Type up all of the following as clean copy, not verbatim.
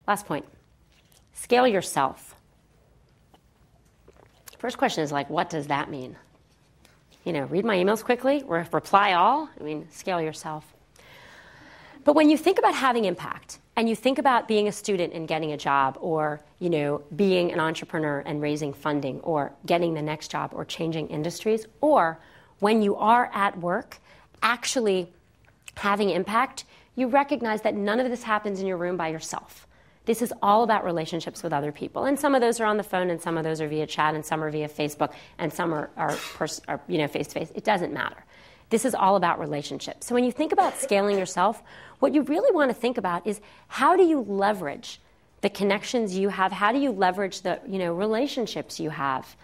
Last point. Scale yourself. First question is like, what does that mean? Read my emails quickly, or reply all. Scale yourself. But when you think about having impact, and you think about being a student and getting a job, or, being an entrepreneur and raising funding, or getting the next job, or changing industries, or when you are at work actually having impact, you recognize that none of this happens in your room by yourself. This is all about relationships with other people. And some of those are on the phone, and some of those are via chat, and some are via Facebook, and some are face-to-face. It doesn't matter. This is all about relationships. So when you think about scaling yourself, what you really want to think about is, how do you leverage the connections you have? How do you leverage the relationships you have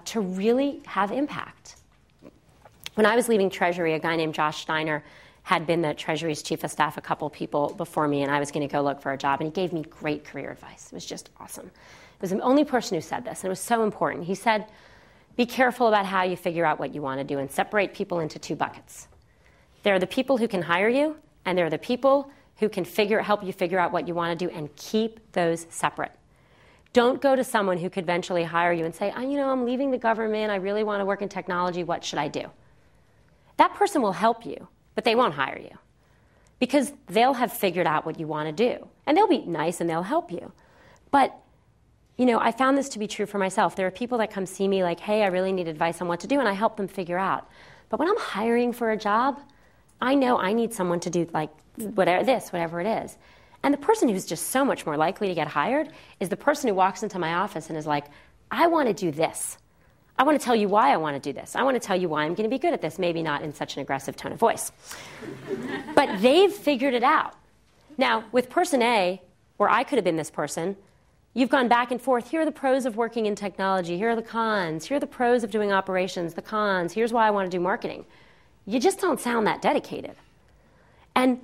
to really have impact? When I was leaving Treasury, a guy named Josh Steiner had been the Treasury's chief of staff a couple people before me, and I was going to go look for a job, and he gave me great career advice. It was just awesome. It was the only person who said this, and it was so important. He said, be careful about how you figure out what you want to do, and separate people into two buckets. There are the people who can hire you, and there are the people who can help you figure out what you want to do, and keep those separate. Don't go to someone who could eventually hire you and say, I'm leaving the government, I really want to work in technology, what should I do? That person will help you, but they won't hire you, because they'll have figured out what you want to do. And they'll be nice and they'll help you. But, I found this to be true for myself. There are people that come see me like, hey, I really need advice on what to do, and I help them figure out. But when I'm hiring for a job, I know I need someone to do whatever it is. And the person who's just so much more likely to get hired is the person who walks into my office and is like, I want to do this. I want to tell you why I want to do this. I want to tell you why I'm going to be good at this. Maybe not in such an aggressive tone of voice. But they've figured it out. Now, with person A, where I could have been this person, you've gone back and forth. Here are the pros of working in technology. Here are the cons. Here are the pros of doing operations, the cons. Here's why I want to do marketing. You just don't sound that dedicated. And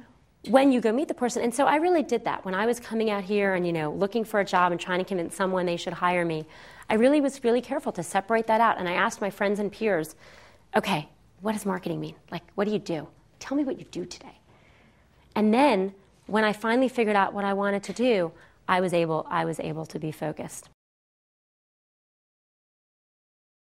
when you go meet the person, and so I really did that. When I was coming out here and, looking for a job and trying to convince someone they should hire me, I really was really careful to separate that out. And I asked my friends and peers, okay, what does marketing mean? What do you do? Tell me what you do today. And then when I finally figured out what I wanted to do, I was able to be focused.